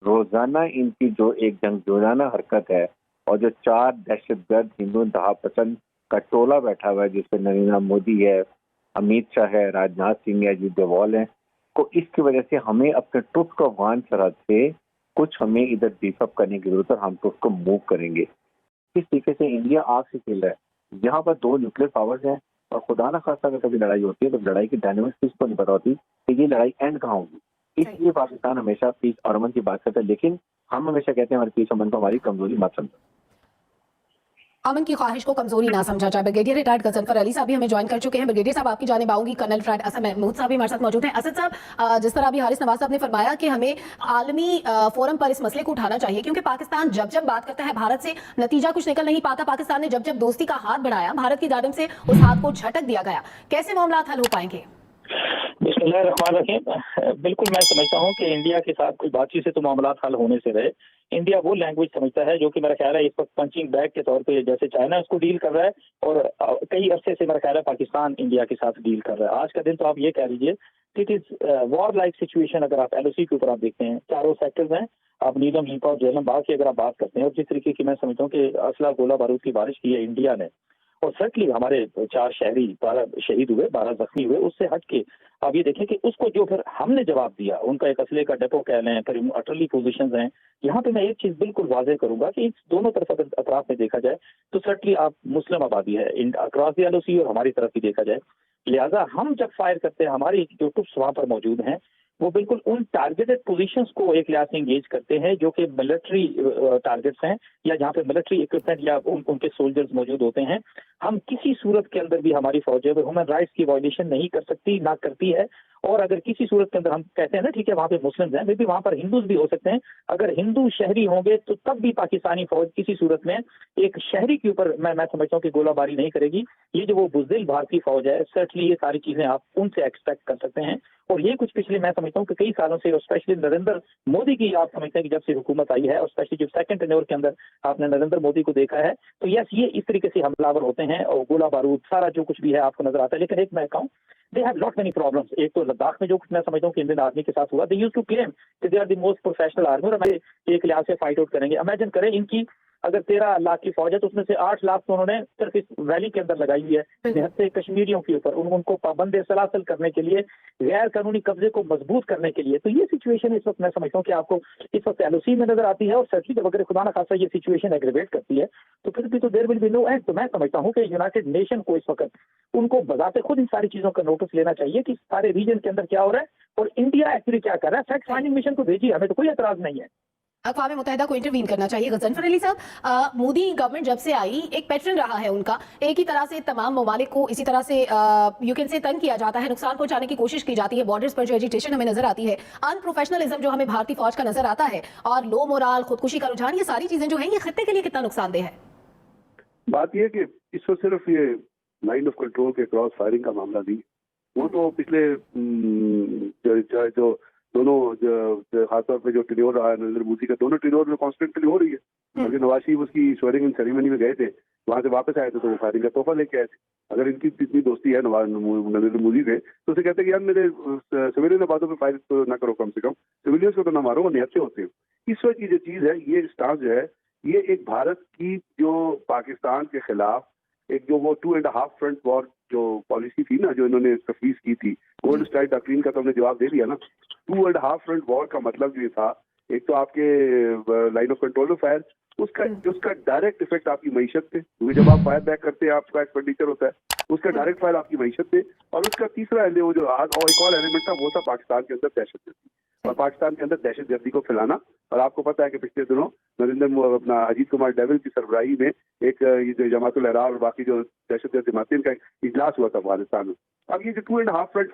रोजाना इनकी जो एक जंगजोराना हरकत है और जो 4 दहशतगर्द हिंदू इंतहा पसंद का टोला बैठा हुआ है जिसमें नरेंद्र मोदी है, अमित शाह है, राजनाथ सिंह है, अजीत डोभाल है, को इसकी वजह से हमें अपने टुक को अफगान सरहद से कुछ हमें इधर बीफ अप करने की जरूरत है। हम टुक को मूव करेंगे। इस तरीके से इंडिया आग से खेल रहा है। यहाँ पर 2 न्यूक्लियर पावर्स हैं और खुदा ना खास्ता अगर कभी लड़ाई होती है तो लड़ाई की डायनेमिक्स किसको नहीं पता होती कि ये लड़ाई एंड कहाँ होगी। इसलिए पाकिस्तान हमेशा पीस और अमन की बात करता है, लेकिन हम हमेशा कहते हैं हमारे पीस अमन को हमारी कमजोरी मत समझो। अमन की ख्वाहिश को कमजोरी ना समझा जाए। ब्रिगेडियर रिटायर्ड गजनफर अली साहब भी हमें ज्वाइन कर चुके हैं। ब्रिगेडियर साहब आपकी जानिब आऊंगी। कर्नल फ्रैड असद महमूद साहब भी हमारे साथ मौजूद हैं। असद साहब, जिस तरह अभी हारिस नवाज साहब ने फरमाया कि हमें आलमी फोरम पर इस मसले को उठाना चाहिए, क्योंकि पाकिस्तान जब जब बात करता है भारत से नतीजा कुछ निकल नहीं पाता। पाकिस्तान ने जब जब दोस्ती का हाथ बढ़ाया, भारत की जानिब से उस हाथ को झटक दिया गया। कैसे मामला हल हो पाएंगे? बिस्मिल्लाहिर्रहमानिर्रहीम। बिल्कुल मैं समझता हूँ कि इंडिया के साथ कोई बातचीत से तो मामला हल होने से रहे। इंडिया वो लैंग्वेज समझता है जो कि मेरा ख्याल है इस वक्त पंचिंग बैग के तौर पे जैसे चाइना उसको डील कर रहा है, और कई अरसे से मेरा ख्याल है पाकिस्तान इंडिया के साथ डील कर रहा है। आज का दिन तो आप ये कह लीजिए it is war like situation. अगर आप एलओसी के ऊपर आप देखते हैं, चारों सेक्टर्स हैं। आप नीलम लीपा और झेलम बाग की अगर आप बात करते हैं, और जिस तरीके की मैं समझता हूँ कि असला गोला बारूद की बारिश की है इंडिया ने, और सर्टली हमारे 4 शहरी 12 शहीद हुए, 12 जख्मी हुए, उससे हट के आप ये देखें कि उसको जो फिर हमने जवाब दिया, उनका एक असले का डेपो कह लें, फिर अटरली पोजीशंस हैं। यहाँ पे मैं एक चीज बिल्कुल वाजे करूंगा कि दोनों तरफ अगर अतराफ में देखा जाए तो सर्टली आप मुस्लिम आबादी है अक्रॉस द एलओसी, और हमारी तरफ भी देखा जाए। लिहाजा हम जब फायर करते हैं, हमारी जो ट्रुप्स वहां पर मौजूद हैं वो बिल्कुल उन टारगेटेड पोजीशंस को एक लिहाज से इंगेज करते हैं जो कि मिलिट्री टारगेट्स हैं, या जहाँ पे मिलिट्री इक्विपमेंट या उनके सोल्जर्स मौजूद होते हैं। हम किसी सूरत के अंदर भी हमारी फौजें ह्यूमन राइट्स की वायलेशन नहीं कर सकती, ना करती है। और अगर किसी सूरत के अंदर हम कहते हैं ना, ठीक है वहां पे मुस्लिम्स हैं, मे बी वहां पर हिंदूज भी हो सकते हैं, अगर हिंदू शहरी होंगे तो तब भी पाकिस्तानी फौज किसी सूरत में एक शहरी के ऊपर मैं समझता हूँ कि गोलाबारी नहीं करेगी। ये जो वो बुज़दिल भारतीय फौज है, सर्टली ये सारी चीजें आप उनसे एक्सपेक्ट कर सकते हैं। और ये कुछ पिछले मैं समझता हूँ कि कई सालों से, और स्पेशली नरेंद्र मोदी की आप समझते हैं कि जब से हुकूमत आई है, और स्पेशली जब सेकंड टेन्योर के अंदर आपने नरेंद्र मोदी को देखा है, तो यस ये इस तरीके से हमलावर होते हैं और गोला बारूद सारा जो कुछ भी है आपको नजर आता है। लेकिन एक मैं कहूँ, they have lot many problems. एक तो लद्दाख में जो कुछ मैं समझता हूँ कि इंडियन आर्मी के साथ हुआ, दे यूज्ड टू क्लेम कि they are the most professional army, और हमें एक लिहाज से फाइट आउट करेंगे। इमेजिन करें इनकी अगर 13 लाख की फौज है तो उसमें से 8 लाख तो उन्होंने सिर्फ इस वैली के अंदर लगाई हुई है निहत्ते से कश्मीरियों के ऊपर, उनको पाबंद सलासल करने के लिए, गैर कानूनी कब्जे को मजबूत करने के लिए। तो ये सिचुएशन इस वक्त मैं समझता हूँ कि आपको इस वक्त एलओसी में नजर आती है, और सच्ची जब अगर खुदा ना खासा ये सिचुएशन एग्रीवेट करती है तो फिर भी तो there will be no end. तो मैं समझता हूँ कि यूनाइटेड नेशन को इस वक्त उनको बजाते खुद इन सारी चीजों का नोटिस लेना चाहिए कि सारे रीजन के अंदर क्या हो रहा है और इंडिया एक्चुअली क्या कर रहा है। फैक्ट फाइंडिंग मिशन को भेजिए, हमें तो कोई एतराज नहीं है। अक़वाम मुत्तहिदा को इंटरवीन करना चाहिए। गजनफर अली साहब, मोदी गवर्नमेंट जब से आई एक पैटर्न रहा है उनका, एक ही तरह से तमाम ममालिक को इसी तरह से यू कैन से तंग किया जाता है, नुकसान पहुंचाने की कोशिश की जाती है। बॉर्डर्स पर जो एजिटेशन हमें नजर आती है, अनप्रोफेशनलिज्म जो हमें भारतीय फौज का नजर आता है, और लो मोराल, खुदकुशी का रुझान, ये सारी चीजें जो है ये खित्ते के लिए कितना नुकसानदेह है? बात यह कि इसको सिर्फ ये लाइन ऑफ कंट्रोल के क्रॉस फायरिंग का मामला नहीं, वो तो पिछले जो दोनों खासतौर पे जो टेन्योर रहा है नरेंद्र मोदी का, दोनों टेन्योर में कॉन्स्टेंटली हो रही है। अगर नवाज शरीफ उसकी स्वेरिंग इन सेरेमनी में गए थे, वहां से वापस आए थे तो वो फायरिंग का तोहफा लेके आए थे। अगर इनकी इतनी दोस्ती है नरेंद्र मोदी से तो उसे कहते हैं कि यार मेरे सिविलियन आबादों पर फायर तो ना करो, कम से कम सिविलियंस को तो ना मारो, वो निहत्ते होते हैं। इस वक्त की जो चीज है, ये स्टांस जो है, ये एक भारत की जो पाकिस्तान के खिलाफ एक जो वो 2.5 फ्रंट वॉर जो पॉलिसी थी ना, जो इन्होंने तफवीज की थी, गोल्ड स्ट्राइक डॉक्ट्रिन का तो हमने जवाब दे दिया ना। 2.5 फ्रंट वॉर का मतलब ये था, एक तो आपके line of control of fire, उसका डायरेक्ट इफेक्ट आपकी मीशत पे, क्योंकि जब आप फायर बैक करते हैं आपका एक्सपेंडिचर होता है, उसका डायरेक्ट फायर आपकी मीशत पे। और उसका तीसरा वो जो और एक और एलिमेंट था, वो था पाकिस्तान के अंदर दहशतगर्दी, और पाकिस्तान के अंदर दहशतगर्दी को फैलाना। और आपको पता है कि पिछले दिनों अपना अजीत कुमार डेविल की सरबराही में एक ये जो जमातुल अहरार और बाकी जो दहशतगर्द जमातें, इनका इजलास हुआ था अफगानिस्तान में। अब ये जो 2.5 फ्रंट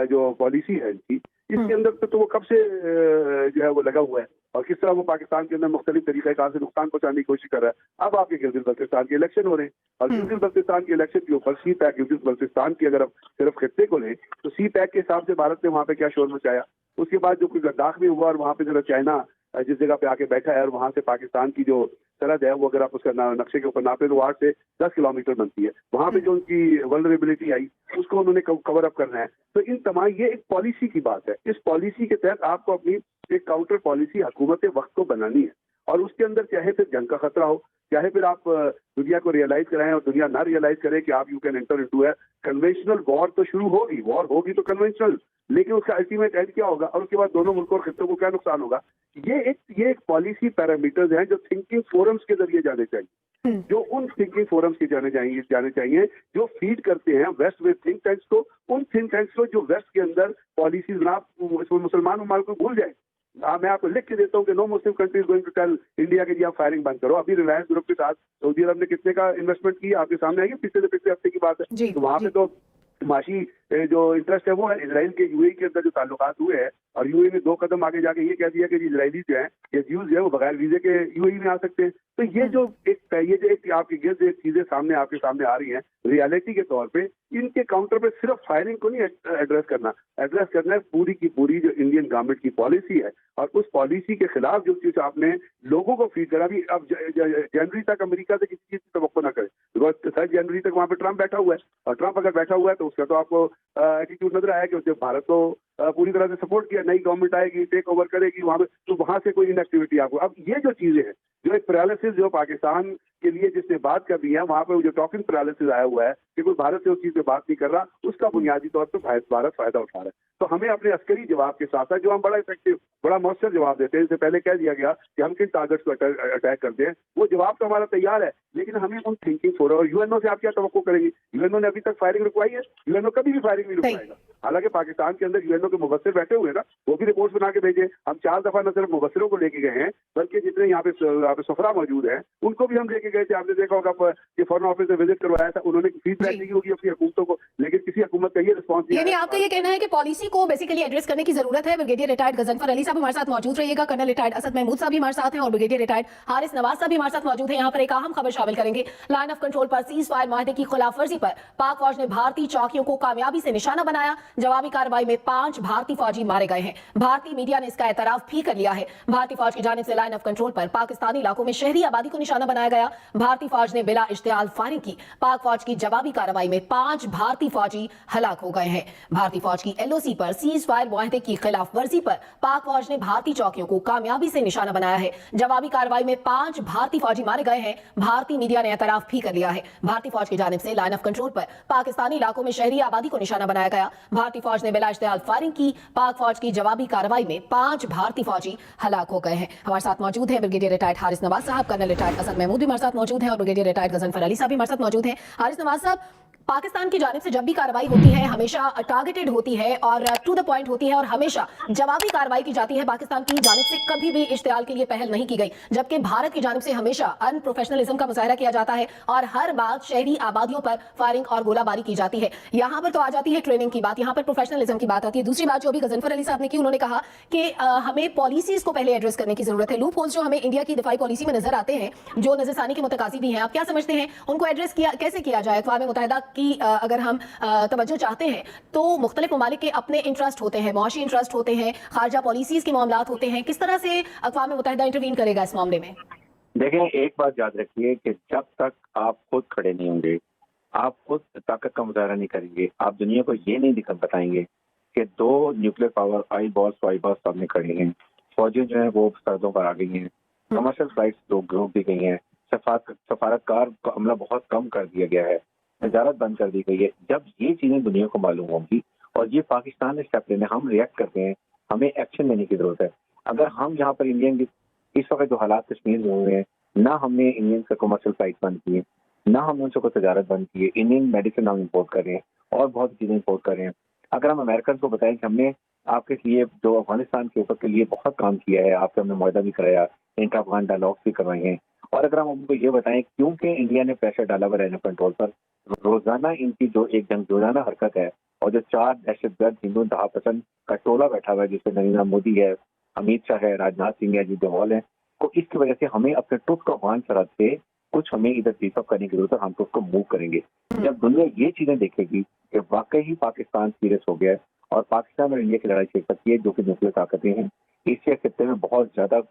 जो पॉलिसी है इनकी, इसके अंदर तो वो कब से जो है वो लगा हुआ है, और किस तरह वो पाकिस्तान के अंदर मुख्तलिफ तरीक़ेकार से नुकसान पहुंचाने की कोशिश कर रहा है। अब आपके गिलगित बल्तिस्तान के इलेक्शन हो रहे हैं, और गिलगित बल्तिस्तान के इलेक्शन के ऊपर सी पैक गिलगित बल्तिस्तान की अगर आप सिर्फ खित्ते को लें तो सी पैक के हिसाब से भारत ने वहाँ पे क्या शोर मचाया। उसके बाद जो कुछ लद्दाख में हुआ, और वहाँ पे जरा चाइना जिस जगह पे आके बैठा है, और वहाँ से पाकिस्तान की जो सरहद है वो अगर आप उसका नक्शे के ऊपर नापे तो 8 से 10 किलोमीटर बनती है। वहां पे जो उनकी वल्नरेबिलिटी आई उसको उन्होंने कवर अप करना है। तो इन तमाम ये एक पॉलिसी की बात है। इस पॉलिसी के तहत आपको अपनी एक काउंटर पॉलिसी हुकूमत वक्त को बनानी है और उसके अंदर चाहे फिर जंग का खतरा हो, चाहे फिर आप दुनिया को रियलाइज कराएं और दुनिया ना रियलाइज करे कि आप यू कैन एंटर इनटू है कन्वेंशनल वॉर। तो शुरू होगी, वॉर होगी तो कन्वेंशनल, लेकिन उसका अल्टीमेट एंड क्या होगा और उसके बाद दोनों मुल्कों और खित्तों को क्या नुकसान होगा। ये एक पॉलिसी पैरामीटर्स हैं जो थिंकिंग फोरम्स के जरिए जाने चाहिए, जो उन थिंकिंग फोरम्स के जाने चाहिए जो फीड करते हैं वेस्ट में थिंक टैंक्स को, उन थिंक टैंक्स को जो वेस्ट के अंदर पॉलिसीज ना मुसलमान मुमालिक को भूल जाए। मैं आपको लिख के देता हूँ कि no Muslim country is going to tell India के जी आप फायरिंग बंद करो। अभी रिलायंस ग्रुप के साथ सऊदी अरब ने कितने का इन्वेस्टमेंट किया आपके सामने आएगी, पिछले हफ्ते की बात है। तो वहां पे तो माशी जो इंटरेस्ट है वो है इसराइल के यूएई के अंदर जो ताल्लुकात हुए हैं और यूएई ने 2 कदम आगे जाके ये कह दिया कि इजरायली जो है ये ज्यूज जो है वो बगैर वीजे के यूएई में आ सकते हैं। तो ये जो एक आपकी गिर्द एक चीजें आपके सामने आ रही हैं रियलिटी के तौर पे, इनके काउंटर पे सिर्फ फायरिंग को नहीं एड्रेस करना है पूरी की पूरी जो इंडियन गवर्नमेंट की पॉलिसी है और उस पॉलिसी के खिलाफ जो चीज आपने लोगों को फीड करा। अभी अब जनवरी तक अमेरिका से किसी चीज की तवक्को ना करें, बिकॉज 3 जनवरी तक वहां पे ट्रंप बैठा हुआ है और ट्रंप अगर बैठा हुआ है तो उसका तो आपको एटीट्यूड नजर आया कि उसने भारत को पूरी तरह से सपोर्ट किया, नई गवर्नमेंट आएगी टेक ओवर करेगी वहां पे, तो वहां से कोई इनएक्टिविटी आपको। अब ये जो चीजें हैं जो एक पैरालिसिस जो पाकिस्तान के लिए जिसने बात कर दी है वहां पे जो टॉकिंग पैरालिसिस आया हुआ है कि कोई भारत से उस चीज पे बात नहीं कर रहा, उसका बुनियादी तौर पर भारत फायदा उठा रहा है। तो हमें अपने अस्करी जवाब के साथ साथ जो हम बड़ा इफेक्टिव बड़ा मौसर जवाब देते हैं, इससे पहले कह दिया गया कि हम किन टारगेट्स को अटैक करते हैं, वो जवाब तो हमारा तैयार है, लेकिन हमें उन थिंकिंग फोरम और यूएनओ से आप क्या तवक्को करेंगे। यूएनओ ने अभी तक फायरिंग रुकवाई है, यूएनओ कभी भी फायरिंग नहीं रुकवाएगा। हालांकि पाकिस्तान के अंदर यूएनओ के मुबस्सिर बैठे हुए ना, वो भी रिपोर्ट बना के भेजे। हम 4 दफा न सिर्फ मुबस्सिरों को लेके गए हैं बल्कि जितने यहाँ पे सफरा मौजूद हैं उनको भी हम लेके गए थे। आपने देखा होगा कि फॉरेन ऑफिस में विजिट करवाया था, उन्होंने फीडबैक दी होगी अपनी हुकूमतों को, लेकिन किसी हुकूमत का ये रिस्पॉन्स नहीं। यानी आपका ये कहना है कि पॉलिसी को बेसिकली एड्रेस करने की जरूरत है। ब्रिगेडियर रिटायर्ड गजनफर अली साहब हमारे साथ मौजूद रहिएगा, कर्नल रिटायर्ड असद महमूद साहब भी हमारे साथ हैं और ब्रिगेडियर रिटायर्ड हारिस नवाज साहब भी हमारे साथ मौजूद हैं। यहाँ पर एक अहम खबर शामिल करेंगे। लाइन ऑफ कंट्रोल पर सीज फायर माहदे की खिलाफवर्जी पर पाक फौज ने भारतीय चौकियों को कामयाबी से निशाना बनाया। जवाबी कार्रवाई में 5 भारतीय फौजी मारे गए हैं। भारतीय मीडिया ने इसका एतराफ भी कर लिया है। भारतीय फौज की जानिब से लाइन ऑफ कंट्रोल पर पाकिस्तानी इलाकों में शहरी आबादी को निशाना बनाया गया। भारतीय फौज ने बिला इश्तियाल फायरिंग की। पाक फौज की जवाबी कार्रवाई में 5 भारतीय फौजी हलाक हो गए हैं। भारतीय फौज की एलओसी पर सीज फायर मुआहदे की खिलाफ वर्जी पर पाक फौज ने भारतीय चौकियों को कामयाबी से निशाना बनाया है। जवाबी कार्रवाई में 5 भारतीय फौजी मारे गए हैं। भारतीय मीडिया ने एतराफ भी कर लिया है। भारतीय फौज की जानिब से लाइन ऑफ कंट्रोल पर पाकिस्तानी इलाकों में शहरी आबादी को निशाना बनाया गया। भारतीय फौज ने बिला इश्तियाल फायरिंग की। पाक फौज की जवाबी कार्रवाई में 5 भारतीय फौजी हलाक हो गए हैं। हमारे साथ मौजूद है ब्रिगेडियर रिटायर्ड हारिस नवाज साहब, कर्नल रिटायर्ड असद महमूद भी हमारे साथ मौजूद हैं और ब्रिगेडियर रिटायर्ड गजनफर अली साहब भी हमारे साथ मौजूद हैं। हारिस नवाज साहब, पाकिस्तान की जानिब से जब भी कार्रवाई होती है हमेशा टारगेटेड होती है और टू द पॉइंट होती है और हमेशा जवाबी कार्रवाई की जाती है। पाकिस्तान की जानिब से कभी भी इश्तियाल के लिए पहल नहीं की गई, जबकि भारत की जानिब से हमेशा अनप्रोफेशनलिज्म का मुजाहरा किया जाता है और हर बात शहरी आबादियों पर फायरिंग और गोलाबारी की जाती है। यहाँ पर तो आ जाती है ट्रेनिंग की बात, यहाँ पर प्रोफेशनलिज्म की बात आती है। दूसरी बात जो अभी गजनफर अली साहब ने की, उन्होंने कहा कि हमें पॉलिसीज को पहले एड्रेस करने की जरूरत है। लूप होल्स जो हमें इंडिया की दिफाई पॉलिसी में नजर आते हैं, जो नजरसानी के मुतकासी भी हैं, आप क्या समझते हैं उनको एड्रेस कैसे किया जाए? अक़वाम मुत्तहिदा की अगर हम तवज्जो चाहते हैं तो मुख्तलिफ ममालिक के अपने इंटरेस्ट होते हैं, मुआशी इंटरेस्ट होते हैं, खारजा पॉलिसीज के मामलात होते हैं। किस तरह से अक़वाम मुत्तहिदा इंटरवीन करेगा इस मामले में? देखें, एक बात याद रखिए कि जब तक आप खुद खड़े नहीं होंगे, आप खुद ताकत का मुजाहरा नहीं करेंगे, आप दुनिया को ये नहीं बताएंगे कि 2 न्यूक्लियर पावर आई बॉस सामने खड़े हैं, फौजियां जो है वो सरहदों पर आ गई हैं, कमर्शियल फ्लाइट्स रोक दी गई हैं, सफारतकार का अमला बहुत कम कर दिया गया है, तजारत बंद कर दी गई है। जब ये चीजें दुनिया को मालूम होंगी और ये पाकिस्तान ने स्टेप लेने, हम रिएक्ट करते हैं, हमें एक्शन लेने की जरूरत है। अगर हम यहाँ पर इंडियन की इस वक्त जो हालात कश्मीर में हुए हैं, ना हमने इंडियन से कमर्शियल फ्लाइट बंद की है, ना हमने उनसे कोई तजारत बंद की है, इंडियन मेडिसिन हम इम्पोर्ट कर रहे हैं और बहुत चीजें इम्पोर्ट कर रहे हैं। अगर हम अमेरिकन को बताएं कि हमने आपके लिए जो अफगानिस्तान के ऊपर के लिए बहुत काम किया है, आपसे हमने मुआहदा भी कराया, इंटर अफगान डायलॉग्स भी करवाए हैं, और अगर हम उनको ये बताएं क्योंकि इंडिया ने प्रेशर डाला हुआ है कंट्रोल पर, रोजाना इनकी जो एक जंगजोराना हरकत है और जो 4 दहशतगर्द हिंदू इंतहा पसंद का टोला बैठा हुआ है जिसमें नरेंद्र मोदी है, अमित शाह है, राजनाथ सिंह है, अजीत डोभाल है, तो इसकी वजह से हमें अपने ट्रुप को अफगान सरहद से कुछ हमें इधर पीसअप करने की जरूरत है। हम ट्रुप को मूव करेंगे। जब दुनिया ये चीजें देखेगी कि वाकई ही पाकिस्तान सीरियस हो गया है और पाकिस्तान और इंडिया की लड़ाई छिड़ सकती है, जो कि न्यूक्लियर ताकतें हैं, एशिया खित्ते में बहुत ज्यादा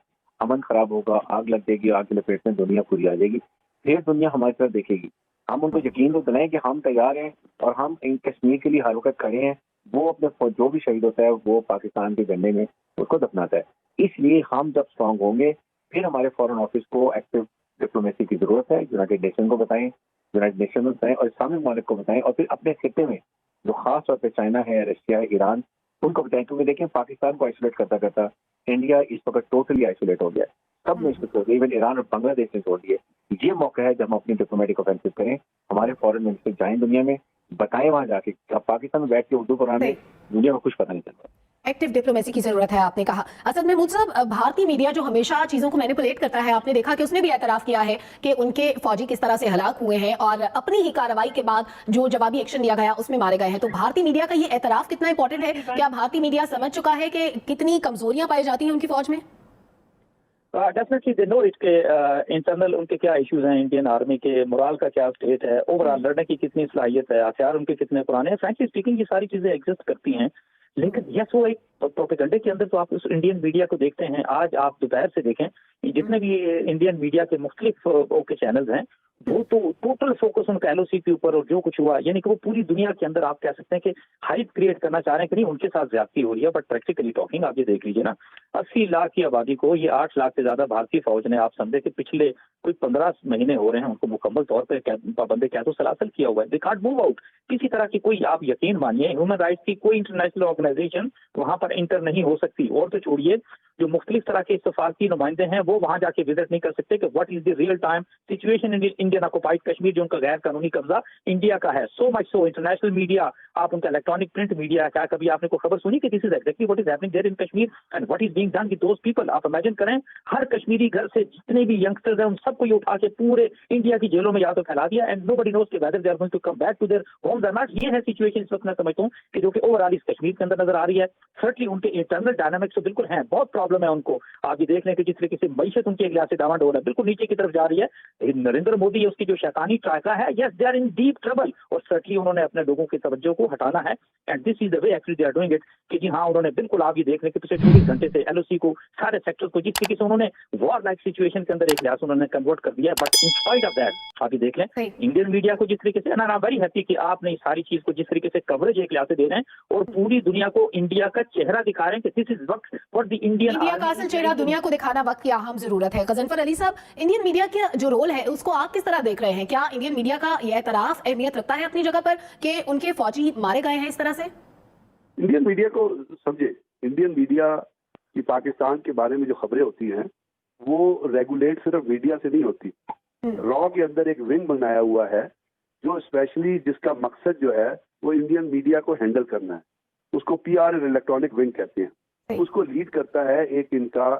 अमन खराब होगा, आग लग जाएगी, आग की लपेट में दुनिया पूरी आ जाएगी, फिर दुनिया हमारी तरफ देखेगी। हम उनको यकीन तो दिलाएं कि हम तैयार हैं और हम इन कश्मीर के लिए हर वक्त खड़े हैं। वो अपने जो भी शहीद होता है वो पाकिस्तान के झंडे में उसको दफनाता है। इसलिए हम जब स्ट्रांग होंगे फिर हमारे फॉरेन ऑफिस को एक्टिव डिप्लोमेसी की जरूरत है। यूनाइटेड नेशन को बताएं, यूनाइटेड नेशन को बताएं और इस्लामी ममालिक को बताएं और फिर अपने खिते में जो खास तौर पर चाइना है, रशिया है, ईरान, उनको बताएं। क्योंकि देखें पाकिस्तान को आइसोलेट करता करता इंडिया इस वक्त टोटली आइसोलेट हो गया, सब में इसको छोड़ दिया, इवन ईरान और बांग्लादेश ने छोड़ दिए। ये मौका है जब हम अपनी डिप्लोमेटिक ऑफेंसिव करें, हमारे फॉरेन मिनिस्टर जाएं दुनिया में, बताएं वहां जाके। अब पाकिस्तान में बैठ के उर्दू कराने दुनिया को कुछ पता नहीं चलता। एक्टिव डिप्लोमेसी की जरूरत है, आपने कहा। असद महमूद साहब, भारतीय मीडिया जो हमेशा चीजों को मैनिपुलेट करता है, आपने देखा कि उसने भी एतराफ किया है कि उनके फौजी किस तरह से हलाक हुए हैं और अपनी ही कार्रवाई के बाद जो जवाबी एक्शन लिया गया उसमें मारे गए हैं। तो भारतीय मीडिया का ये एतराफ कितना इंपॉर्टेंट है? क्या भारतीय मीडिया समझ चुका है कि कितनी कमजोरियां पाई जाती हैं उनकी फौज में? डेफिनेटली दे नो इट के इंटरनल उनके क्या इश्यूज हैं, इंडियन आर्मी के मोरल का क्या स्टेट है, ओवरऑल लड़ने की कितनी सलाहियत है, हथियार उनके कितने पुराने हैं। फ्रैंकली स्पीकिंग ये सारी चीजें एग्जिस्ट करती हैं, लेकिन यस वो एक प्रोपेगेंडे के अंदर तो आप उस इंडियन मीडिया को देखते हैं। आज आप दोपहर से देखें जितने भी इंडियन मीडिया के मुख्तलिफ के चैनल्स हैं वो तो टोटल फोकस उनका LOC के ऊपर और जो कुछ हुआ, यानी कि वो पूरी दुनिया के अंदर आप कह सकते हैं कि हाइप क्रिएट करना चाह रहे हैं कि नहीं उनके साथ ज्यादती हो रही है। बट प्रैक्टिकली टॉकिंग आप ये देख लीजिए ना, 80 लाख की आबादी को ये 8 लाख से ज्यादा भारतीय फौज ने आप समझे कि पिछले कोई 15 महीने हो रहे हैं उनको मुकम्मल तौर पर पाबंदी कैद सलासल किया हुआ है। They can't move out. किसी तरह की कोई आप यकीन मानिए ह्यूमन राइट्स की कोई इंटरनेशनल ऑर्गेनाइजेशन वहां पर इंटर नहीं हो सकती। और तो छोड़िए जो मुख्तलिफ तरह के इत्तफाकी नुमाइंदे हैं वो वहां जाके विजिट नहीं कर सकते कि what is the real time situation in Indian occupied Kashmir, जो उनका गैर कानूनी कब्जा इंडिया का है। So much so international media, आप उनका इलेक्ट्रॉनिक प्रिंट मीडिया, क्या कभी आपने कोई खबर सुनी कि this is exactly what is happening there in Kashmir and what is being done with those people? आप इमेजिन करें हर कश्मीरी घर से जितने भी यंगस्टर्स हैं उन सबको ये उठा के पूरे इंडिया की जेलों में या तो फैला दिया एंड नोबडी नोस कि whether they are going to come back to their homes और नॉट। ये है सिचुएशन इस वक्त मैं समझता हूँ कि जो कि ओवरऑल इस कश्मीर के अंदर नजर आ रही है। सर्टली उनके इंटरनल डायनामिक्स तो बिल्कुल हैं, बहुत प्रॉब्लम है उनको। आप ये देख लें कि जिस तरीके से मैशत उनकी एक लिहाज से डावाडोल है, बिल्कुल नीचे की तरफ जा रही है। लेकिन नरेंद्र मोदी उसकी जो शैतानी ट्राका है, yes they are in deep trouble और सर्टली उन्होंने अपने लोगों की तवज्जो को हटाना है and this is the way actually they are doing it कि जी हाँ उन्होंने बिल्कुल आप ये देख लें कि पिछले 24 घंटे से LOC को सारे सेक्टर्स को जिस तरीके से उन्होंने वॉर लाइक सिचुएशन के अंदर एक लिहाज उन्होंने कन्वर्ट कर दिया है। But in spite of that आप ये देख लें इंडियन मीडिया को जिस तरीके से ना वेरी हैप्पी कि आपने इस सारी चीज को जिस तरीके से कवरेज एक लिहाज से दे रहे हैं और पूरी दुनिया को इंडिया का चेहरा दिखा रहे हैं कि दिस इज वक्त फॉर द इंडियन इंडिया का असल चेहरा दुनिया को दिखाना वक्त की अहम जरूरत है। गजनफर अली साहब, इंडियन मीडिया का जो रोल है उसको आप किस तरह देख रहे हैं? क्या इंडियन मीडिया का यह एतराफ अहमियत रखता है अपनी जगह पर कि उनके फौजी मारे गए हैं इस तरह से? इंडियन मीडिया को समझे, इंडियन मीडिया की पाकिस्तान के बारे में जो खबरें होती हैं वो रेगुलेट सिर्फ मीडिया से नहीं होती। रॉ के अंदर एक विंग बनाया हुआ है जो स्पेशली जिसका मकसद जो है वो इंडियन मीडिया को हैंडल करना है। उसको PR इलेक्ट्रॉनिक विंग कहते हैं। उसको लीड करता है एक इनका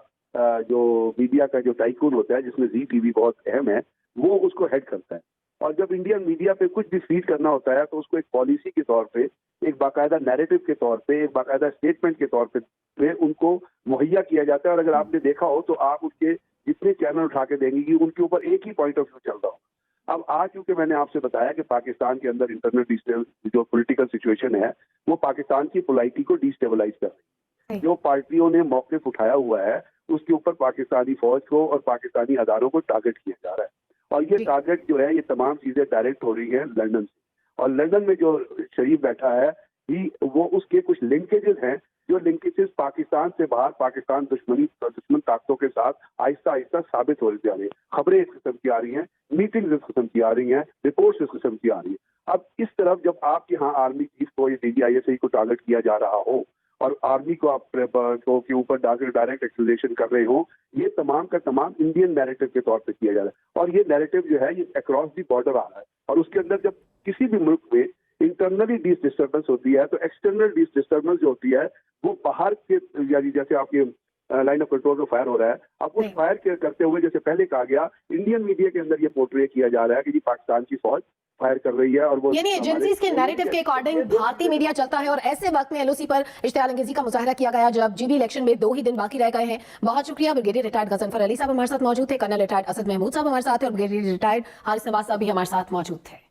जो मीडिया का जो टाइकून होता है जिसमें जी टीवी बहुत अहम है, वो उसको हेड करता है। और जब इंडियन मीडिया पे कुछ भी फीड करना होता है तो उसको एक पॉलिसी के तौर पे, एक बाकायदा नैरेटिव के तौर पे, एक बाकायदा स्टेटमेंट के तौर पे उनको मुहैया किया जाता है। और अगर आपने देखा हो तो आप उसके जितने चैनल उठा के देंगे कि उनके ऊपर एक ही पॉइंट ऑफ व्यू चल रहा हो। अब आज क्योंकि मैंने आपसे बताया कि पाकिस्तान के अंदर इंटरनल जो पॉलिटिकल सिचुएशन है वो पाकिस्तान की पोलाइटी को डिस्टेबलाइज कर रही है। जो पार्टियों ने मौक़िफ़ उठाया हुआ है उसके ऊपर पाकिस्तानी फौज को और पाकिस्तानी अदारों को टारगेट किया जा रहा है। और ये टारगेट जो है ये तमाम चीजें डायरेक्ट हो रही है लंदन से। और लंदन में जो शरीफ बैठा है ही वो उसके कुछ लिंकेजेस हैं जो लिंकेजेस पाकिस्तान से बाहर पाकिस्तान दुश्मन ताकतों के साथ आहिस्ता आहिस्ता साबित हो जा रही है। खबरें इस किस्म की आ रही हैं, मीटिंग्स इस किस्म की आ रही हैं, रिपोर्ट्स इस किस्म की आ रही है। अब इस तरफ जब आपके यहाँ आर्मी चीफ को या DGISI को टारगेट किया जा रहा हो और आर्मी को आप के ऊपर डायरेक्ट एक्सप्लेनेशन कर रहे हो, ये तमाम का तमाम इंडियन नैरेटिव के तौर पे किया जा रहा है। और ये नैरेटिव जो है ये अक्रॉस दी बॉर्डर आ रहा है। और उसके अंदर जब किसी भी मुल्क में इंटरनली डिस्टर्बेंस होती है तो एक्सटर्नल डिस्टर्बेंस जो होती है वो बाहर के, यानी जैसे आपके लाइन ऑफ कंट्रोल में फायर हो रहा है, अब उस फायर करते हुए जैसे पहले कहा गया इंडियन मीडिया के अंदर ये पोर्ट्रे किया जा रहा है कि जी पाकिस्तान की फौज फायर कर रही है। और वो यानी एजेंसीज के नैरेटिव के अकॉर्डिंग भारतीय मीडिया चलता है। और ऐसे वक्त में LOC पर इश्तिहार अंगेजी का मुजाहरा किया गया जब GB इलेक्शन में 2 ही दिन बाकी रह गए हैं। बहुत शुक्रिया। ब्रिगेडियर रिटायर्ड गजनफर अली साहब हमारे साथ मौजूद थे, कर्नल रिटायर्ड असद महमूद साहब हमारे साथ थे और ब्रिगेडियर रिटायर्ड हारिस नवाज साहब भी हमारे साथ मौजूद थे।